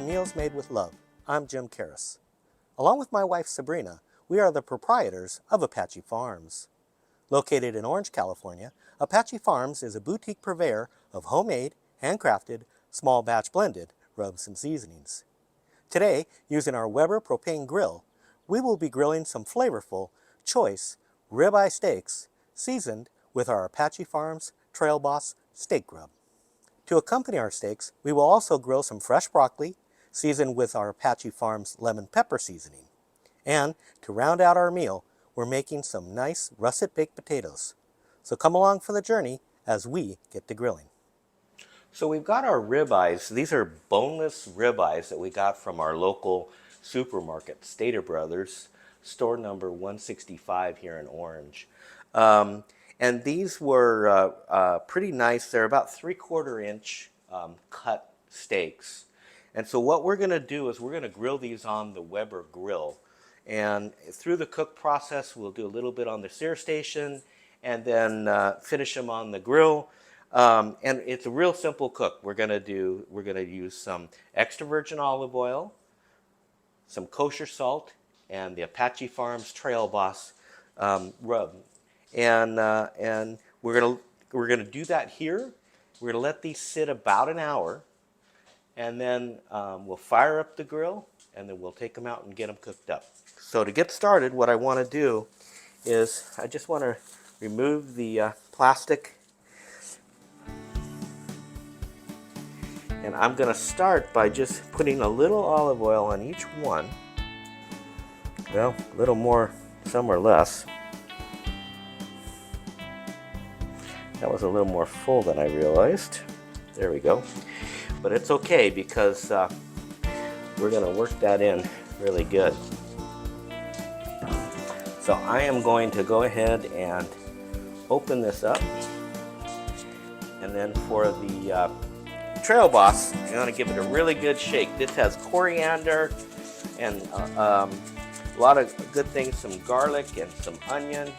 to Meals Made with Love. I'm Jim Karras. Along with my wife Sabrina, we are the proprietors of Apache Farms. Located in Orange, California, Apache Farms is a boutique purveyor of homemade, handcrafted, small batch blended rubs and seasonings. Today, using our Weber propane grill, we will be grilling some flavorful, choice ribeye steaks seasoned with our Apache Farms Trail Boss steak rub. To accompany our steaks, we will also grill some fresh broccoli, seasoned with our Apache Farms lemon pepper seasoning. And to round out our meal, we're making some nice russet baked potatoes. So come along for the journey as we get to grilling. So we've got our ribeyes. These are boneless ribeyes that we got from our local supermarket, Stater Brothers, store number 165 here in Orange. And these were pretty nice. They're about 3/4 inch cut steaks. And so what we're going to do is we're going to grill these on the Weber grill. And through the cook process, we'll do a little bit on the sear station and then finish them on the grill. And it's a real simple cook. We're going to use some extra virgin olive oil, some kosher salt, and the Apache Farms Trail Boss rub. And we're gonna do that here. We're gonna let these sit about an hour, and then we'll fire up the grill, and then we'll take them out and get them cooked up. So to get started, what I want to do is I just want to remove the plastic, and I'm gonna start by just putting a little olive oil on each one. Well, a little more, some or less. That was a little more full than I realized. There we go. But it's okay because we're going to work that in really good. So I am going to go ahead and open this up. And then for the Trail Boss, I'm going to give it a really good shake. This has coriander and a lot of good things, some garlic and some onion,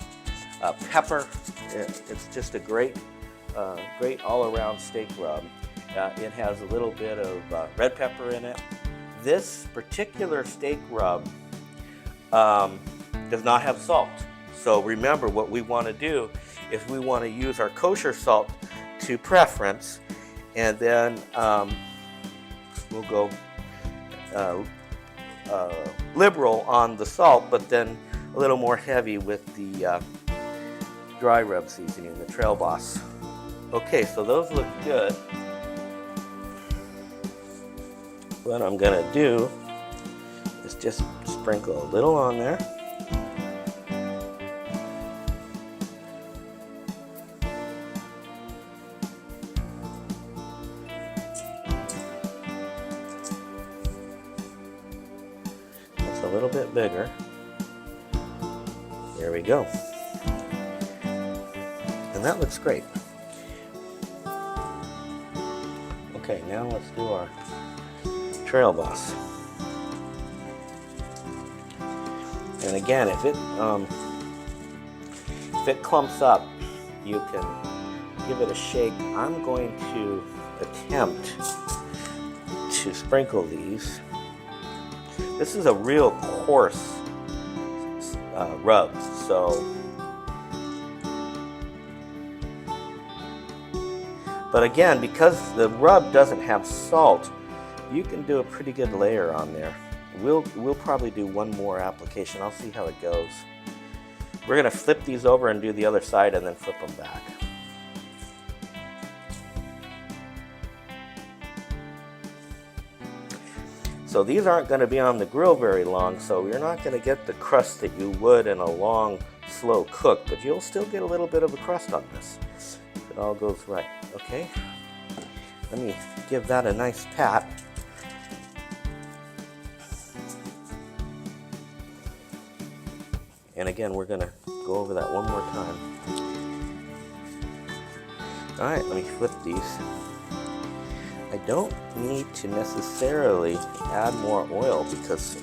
pepper. It's just a great all-around steak rub. It has a little bit of red pepper in it. This particular steak rub does not have salt. So remember, what we want to do is we want to use our kosher salt to preference, and then we'll go liberal on the salt, but then a little more heavy with the dry rub seasoning, the Trail Boss. Okay, so those look good. What I'm gonna do is just sprinkle a little on there. That's a little bit bigger. There we go. And that looks great. Okay, now let's do our Trail Boss. And again, if it clumps up, you can give it a shake. I'm going to attempt to sprinkle these. This is a real coarse rub, so. But again, because the rub doesn't have salt, you can do a pretty good layer on there. We'll probably do one more application. I'll see how it goes. We're gonna flip these over and do the other side and then flip them back. So these aren't gonna be on the grill very long, so you're not gonna get the crust that you would in a long, slow cook, but you'll still get a little bit of a crust on this. If it all goes right. Okay, let me give that a nice pat. And again, we're gonna go over that one more time. All right, let me flip these. I don't need to necessarily add more oil because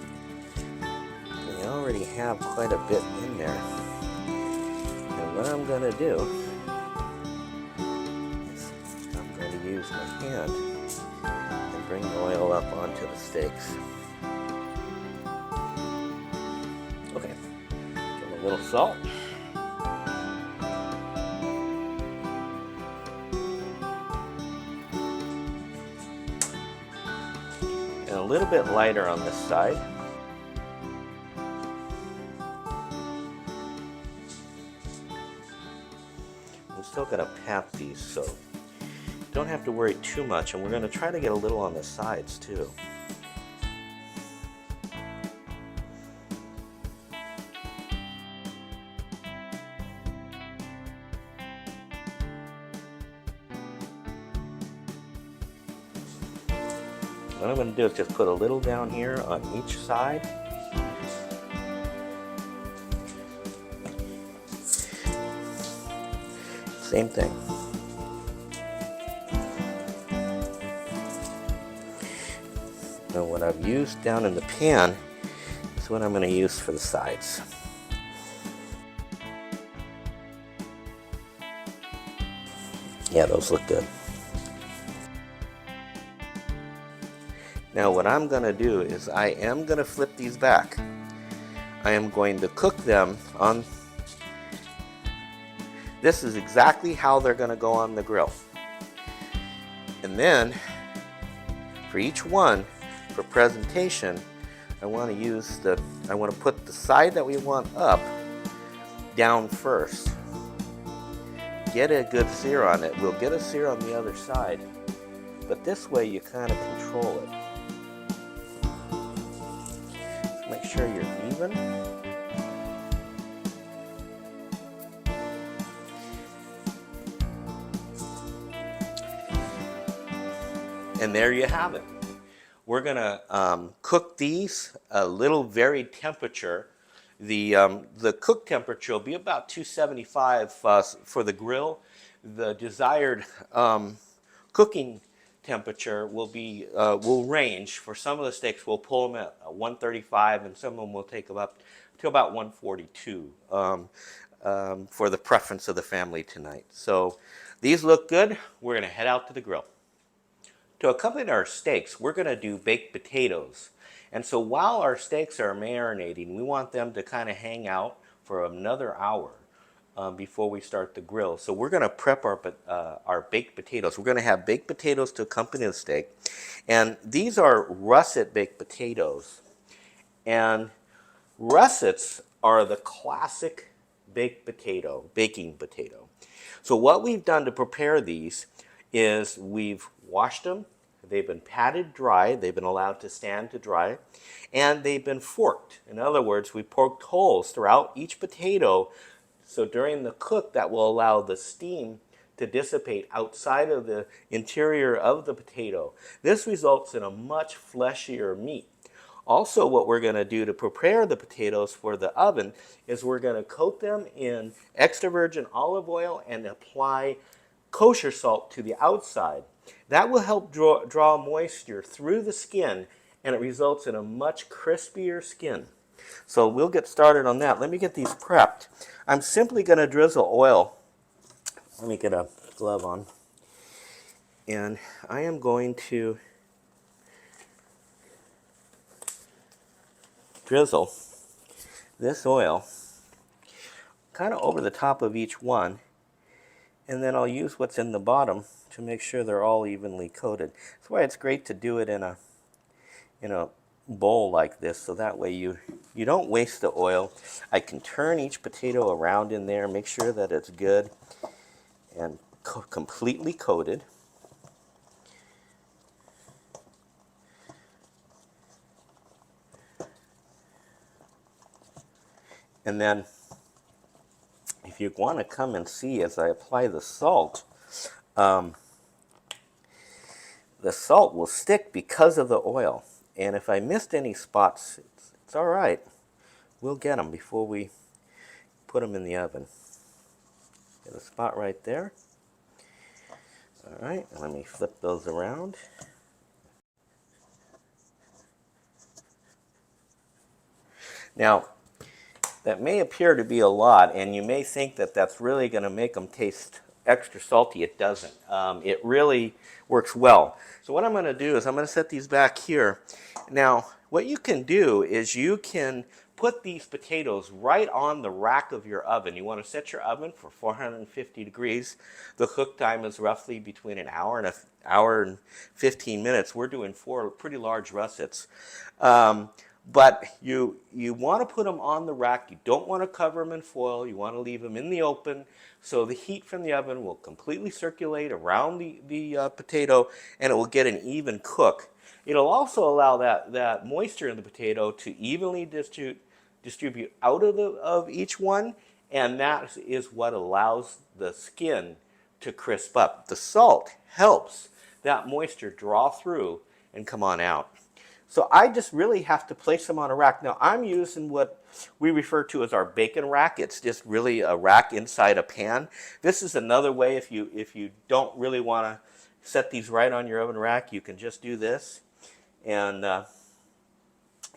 we already have quite a bit in there. And what I'm gonna do is I'm going to use my hand and Bring the oil up onto the steaks. Okay, give a little salt. And a little bit lighter on this side. I'm still going to pat these, so don't have to worry too much, and we're going to try to get a little on the sides too. What I'm going to do is just put a little down here on each side. Same thing. Now what I've used down in the pan is what I'm going to use for the sides. Yeah, those look good. Now what I'm going to do is I am going to flip these back. I am going to cook them on, this is exactly how they're going to go on the grill. And then for each one, for presentation, I want to put the side that we want up down first. Get a good sear on it. We'll get a sear on the other side, but this way you kind of control it. Make sure you're even. And there you have it. We're gonna cook these a little varied temperature. The cook temperature will be about 275 for the grill. The desired cooking temperature will range. For some of the steaks, we'll pull them at 135, and some of them will take up to about 142 for the preference of the family tonight. So these look good. We're going to head out to the grill. To accompany our steaks, we're going to do baked potatoes. And so while our steaks are marinating, we want them to kind of hang out for another hour before we start the grill. So we're going to prep our baked potatoes. We're going to have baked potatoes to accompany the steak. And these are russet baked potatoes. And russets are the classic baking potato. So what we've done to prepare these is we've washed them. They've been patted dry. They've been allowed to stand to dry. And they've been forked. In other words, we poked holes throughout each potato. So during the cook, that will allow the steam to dissipate outside of the interior of the potato. This results in a much fleshier meat. Also, what we're going to do to prepare the potatoes for the oven is we're going to coat them in extra virgin olive oil and apply kosher salt to the outside. That will help draw moisture through the skin, and it results in a much crispier skin. So we'll get started on that. Let me get these prepped. I'm simply going to drizzle oil. Let me get a glove on. And I am going to drizzle this oil kind of over the top of each one. And then I'll use what's in the bottom to make sure they're all evenly coated. That's why it's great to do it in a bowl like this, so that way you don't waste the oil. I can turn each potato around in there, make sure that it's good and completely coated. And then if you want to come and see as I apply the salt will stick because of the oil. And if I missed any spots, it's all right. We'll get them before we put them in the oven. Get a spot right there. All right, let me flip those around. Now, that may appear to be a lot, and you may think that that's really going to make them taste extra salty, it doesn't. It really works well. So what I'm going to do is I'm going to set these back here. Now, what you can do is you can put these potatoes right on the rack of your oven. You want to set your oven for 450 degrees. The cook time is roughly between an hour and an hour and 15 minutes. We're doing 4 pretty large russets. But you want to put them on the rack. You don't want to cover them in foil. You want to leave them in the open so the heat from the oven will completely circulate around the potato and it will get an even cook. It'll also allow that moisture in the potato to evenly distribute out of each one, and that is what allows the skin to crisp up. The salt helps that moisture draw through and come on out. So I just really have to place them on a rack. Now I'm using what we refer to as our bacon rack. It's just really a rack inside a pan. This is another way if you don't really want to set these right on your oven rack, you can just do this, and a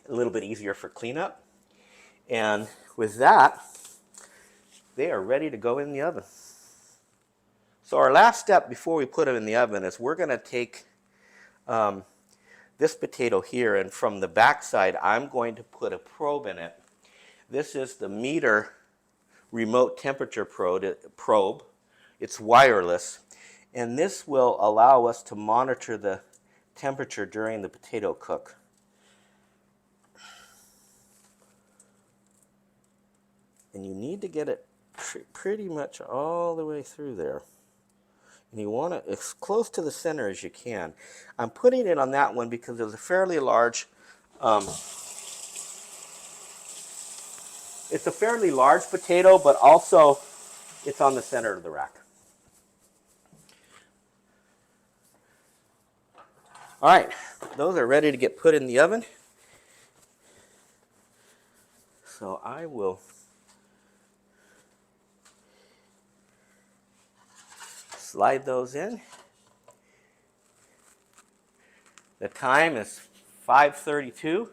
little bit easier for cleanup. And with that, they are ready to go in the oven. So our last step before we put them in the oven is we're going to take this potato here, and from the back side, I'm going to put a probe in it. This is the meter remote temperature probe. It's wireless, and this will allow us to monitor the temperature during the potato cook. And you need to get it pretty much all the way through there. And you want it as close to the center as you can. I'm putting it on that one because it's a fairly large, it's a fairly large potato, but also it's on the center of the rack. All right, those are ready to get put in the oven. So I will slide those in. The time is 5:32.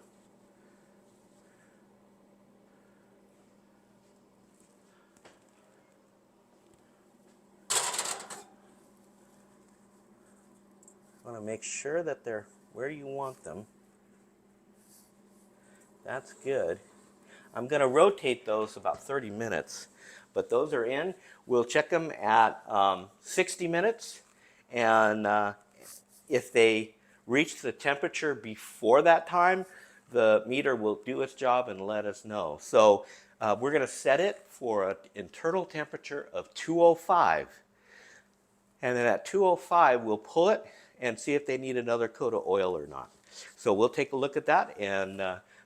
Want to make sure that they're where you want them. That's good. I'm going to rotate those about 30 minutes, but those are in. We'll check them at 60 minutes, and if they reach the temperature before that time, the meter will do its job and let us know. So we're going to set it for an internal temperature of 205, and then at 205 we'll pull it and see if they need another coat of oil or not. So we'll take a look at that, and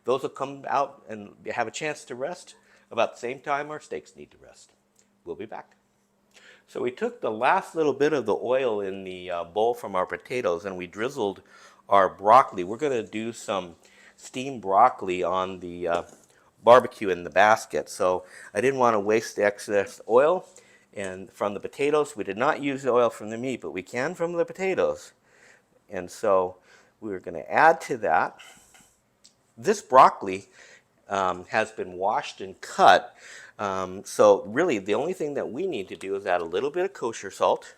those will come out and have a chance to rest about the same time our steaks need to rest. We'll be back. So we took the last little bit of the oil in the bowl from our potatoes and we drizzled our broccoli. We're going to do some steamed broccoli on the barbecue in the basket. So I didn't want to waste the excess oil and from the potatoes. We did not use the oil from the meat, but we can from the potatoes. And so we're going to add to that. This broccoli has been washed and cut. So really the only thing that we need to do is add a little bit of kosher salt.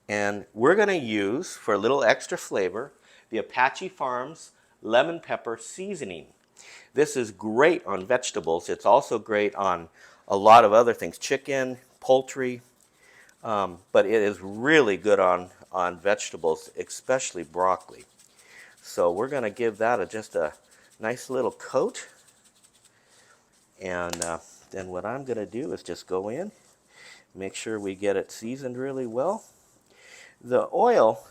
And we're going to use, for a little extra flavor, the Makwa Farms lemon pepper seasoning. This is great on vegetables. It's also great on a lot of other things, chicken, poultry, but it is really good on vegetables, especially broccoli. So we're going to give that just a nice little coat. And then what I'm going to do is just go in, make sure we get it seasoned really well. The oil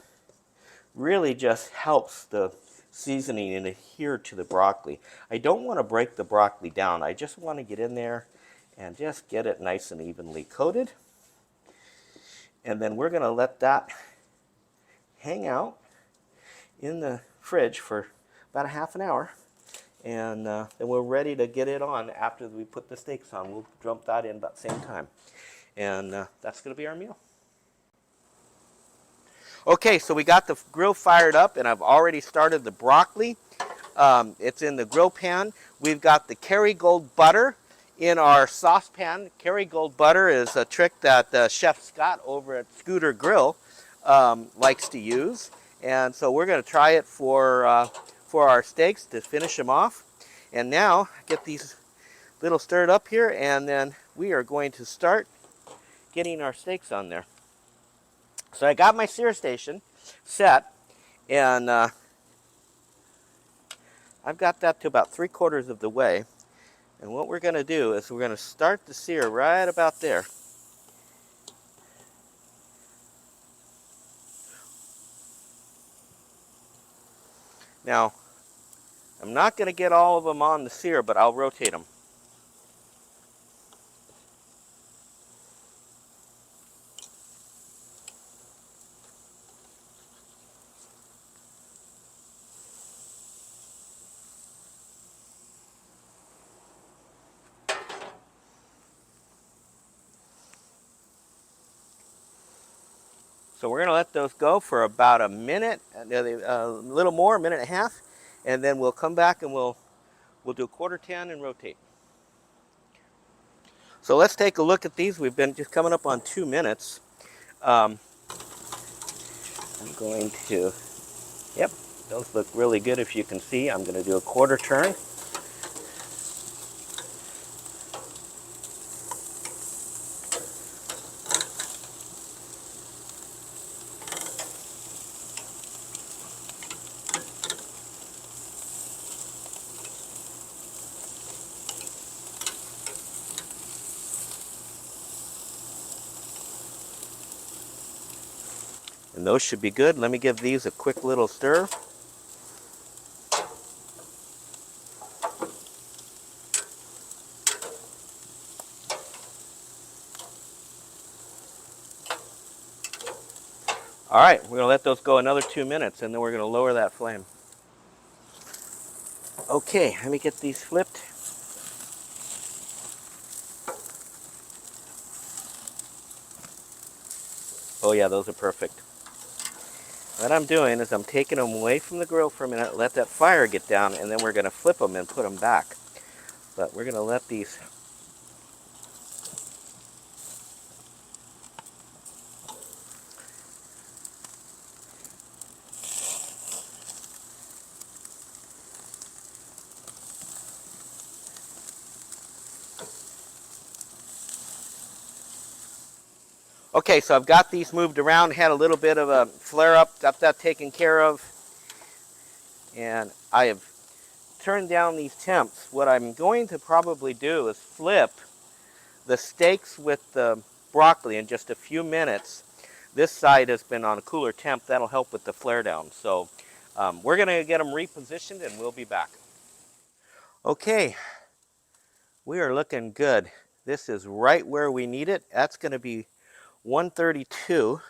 really just helps the seasoning and adhere to the broccoli. I don't want to break the broccoli down. I just want to get in there and just get it nice and evenly coated. And then we're going to let that hang out in the fridge for about a half an hour. And then we're ready to get it on after we put the steaks on. We'll dump that in about the same time. And that's going to be our meal. Okay, so we got the grill fired up and I've already started the broccoli. It's in the grill pan. We've got the Kerrygold butter in our saucepan. Kerrygold butter is a trick that Chef Scott over at Scooter Grill likes to use. And so we're going to try it for our steaks to finish them off. And now get these little stirred up here, and then we are going to start getting our steaks on there. So I got my sear station set, and I've got that to about 3/4 of the way. And what we're going to do is we're going to start the sear right about there. Now, I'm not going to get all of them on the sear, but I'll rotate them. So we're going to let those go for about a minute, a little more, a minute and a half, and then we'll come back and we'll do 1/4 and rotate. So let's take a look at these. We've been just coming up on 2 minutes. I'm going to, yep, those look really good. If you can see, I'm going to do a 1/4 turn. And those should be good. Let me give these a quick little stir. All right, we're going to let those go another 2 minutes, and then we're going to lower that flame. Okay, let me get these flipped. Oh yeah, those are perfect. What I'm doing is I'm taking them away from the grill for a minute, let that fire get down, and then we're going to flip them and put them back. But we're going to let these. Okay, so I've got these moved around, had a little bit of a flare up, got that taken care of, and I have turned down these temps. What I'm going to probably do is flip the steaks with the broccoli in just a few minutes. This side has been on a cooler temp. That'll help with the flare down. So we're going to get them repositioned, and we'll be back. Okay, we are looking good. This is right where we need it. That's going to be 132.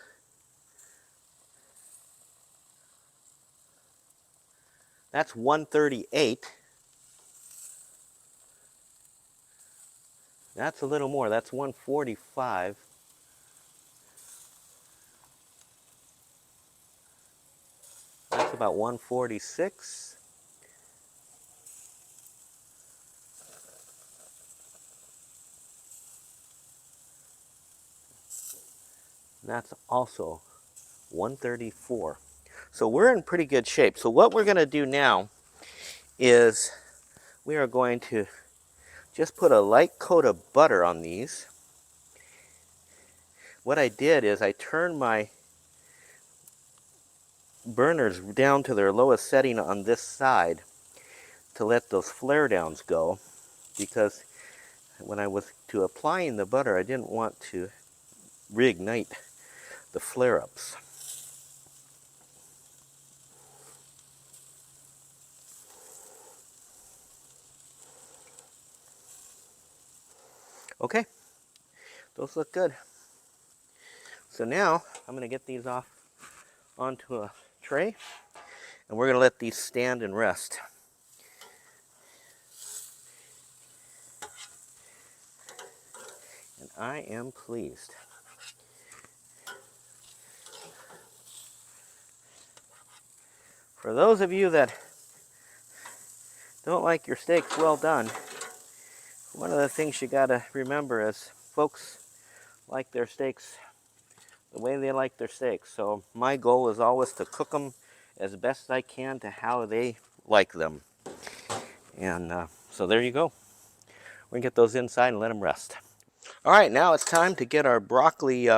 That's 138. That's a little more. That's 145. That's about 146. That's also 134. So we're in pretty good shape. So what we're going to do now is we are going to just put a light coat of butter on these. What I did is I turned my burners down to their lowest setting on this side to let those flare downs go, because when I was to applying the butter, I didn't want to reignite the flare-ups. Okay, those look good. So now I'm going to get these off onto a tray, and we're going to let these stand and rest. And I am pleased. For those of you that don't like your steaks well done, one of the things you gotta remember is folks like their steaks the way they like their steaks. So my goal is always to cook them as best I can to how they like them. And so there you go. We're gonna get those inside and let them rest. All right, now it's time to get our broccoli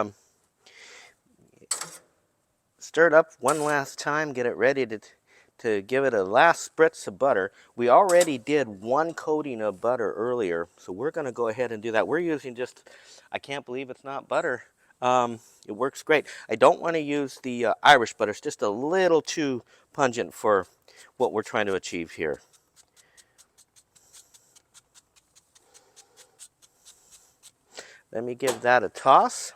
stirred up one last time, get it ready to give it a last spritz of butter. We already did one coating of butter earlier, so we're going to go ahead and do that. We're using just, I can't believe it's not butter. It works great. I don't want to use the Irish butter. It's just a little too pungent for what we're trying to achieve here. Let me give that a toss.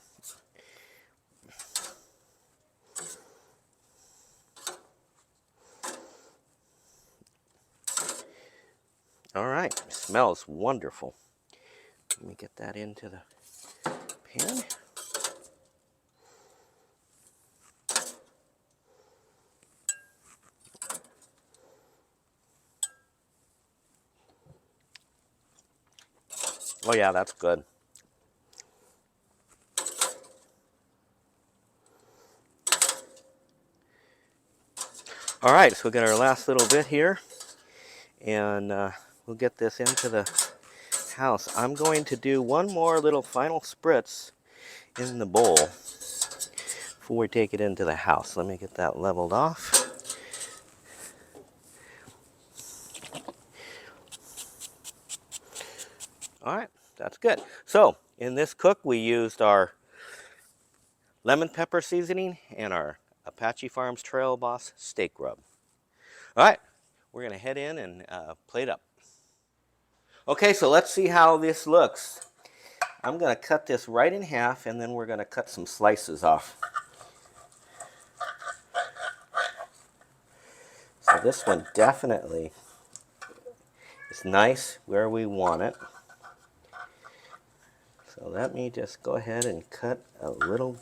All right, it smells wonderful. Let me get that into the pan. Oh yeah, that's good. All right, so we got our last little bit here, and we'll get this into the house. I'm going to do one more little final spritz in the bowl before we take it into the house. Let me get that leveled off. All right, that's good. So in this cook, we used our lemon pepper seasoning and our Apache Farms Trail Boss steak rub. All right, we're gonna head in and plate up. Okay, so let's see how this looks. I'm gonna cut this right in half, and then we're gonna cut some slices off. So this one definitely is nice where we want it. So let me just go ahead and cut a little.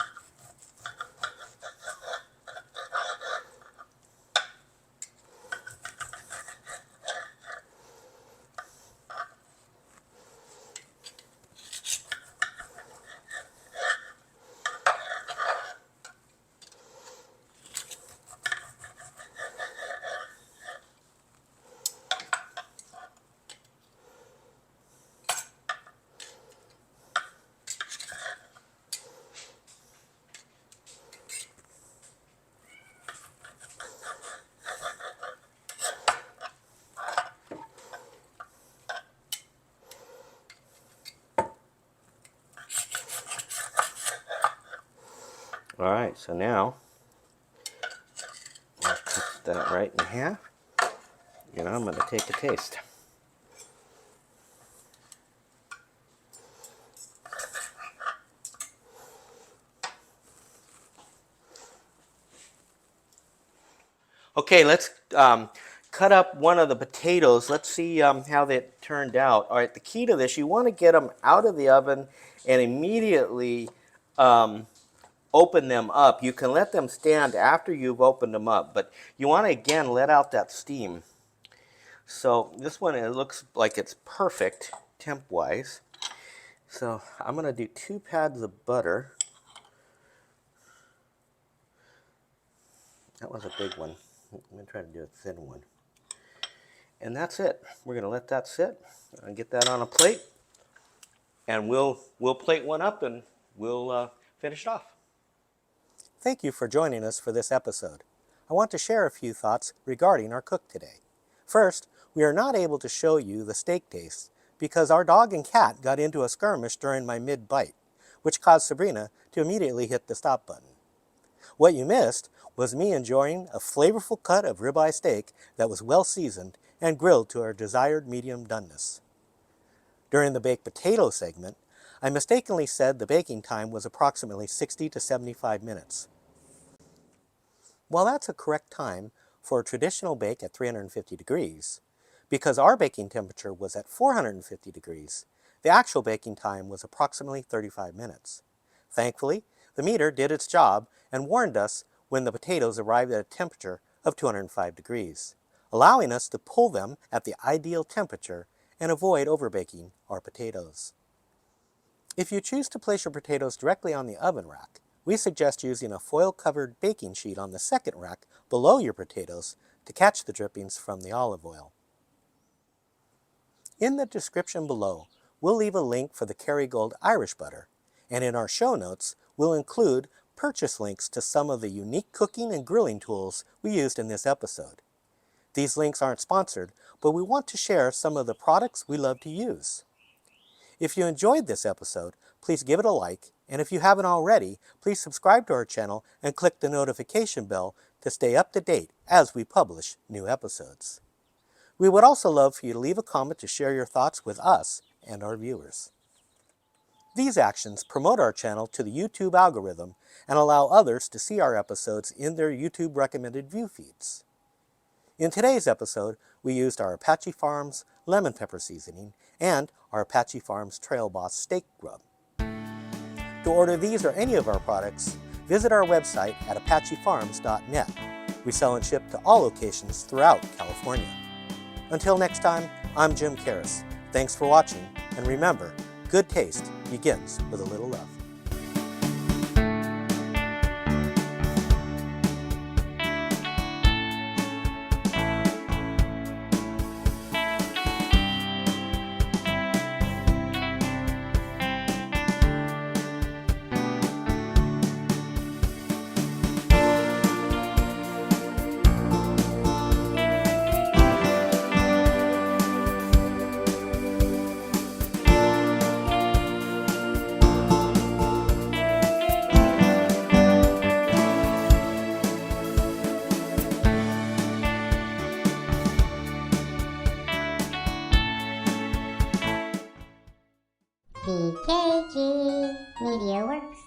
All right, so now I'll cut that right in half, and I'm gonna take a taste. Okay, let's cut up one of the potatoes. Let's see how that turned out. All right, the key to this, you want to get them out of the oven and immediately open them up. You can let them stand after you've opened them up, but you want to, again, let out that steam. So this one, it looks like it's perfect temp-wise. So I'm going to do 2 pads of butter. That was a big one. I'm going to try to do a thin one. And that's it. We're going to let that sit and get that on a plate. And we'll plate one up and we'll finish it off. Thank you for joining us for this episode. I want to share a few thoughts regarding our cook today. First, we are not able to show you the steak taste because our dog and cat got into a skirmish during my mid-bite, which caused Sabrina to immediately hit the stop button. What you missed was me enjoying a flavorful cut of ribeye steak that was well seasoned and grilled to our desired medium doneness. During the baked potato segment, I mistakenly said the baking time was approximately 60 to 75 minutes. While that's a correct time for a traditional bake at 350 degrees, because our baking temperature was at 450 degrees, the actual baking time was approximately 35 minutes. Thankfully, the meter did its job and warned us when the potatoes arrived at a temperature of 205 degrees. allowing us to pull them at the ideal temperature and avoid overbaking our potatoes. If you choose to place your potatoes directly on the oven rack, we suggest using a foil-covered baking sheet on the second rack below your potatoes to catch the drippings from the olive oil. In the description below, we'll leave a link for the Kerrygold Irish butter, and in our show notes, we'll include purchase links to some of the unique cooking and grilling tools we used in this episode. These links aren't sponsored, but we want to share some of the products we love to use. If you enjoyed this episode, please give it a like, and if you haven't already, please subscribe to our channel and click the notification bell to stay up to date as we publish new episodes. We would also love for you to leave a comment to share your thoughts with us and our viewers. These actions promote our channel to the YouTube algorithm and allow others to see our episodes in their YouTube recommended view feeds. In today's episode, we used our Apache Farms lemon pepper seasoning and our Apache Farms Trail Boss steak rub. To order these or any of our products, visit our website at apachefarms.net. We sell and ship to all locations throughout California. Until next time, I'm Jim Karras. Thanks for watching, and remember, good taste begins with a little love. PKG Media Works.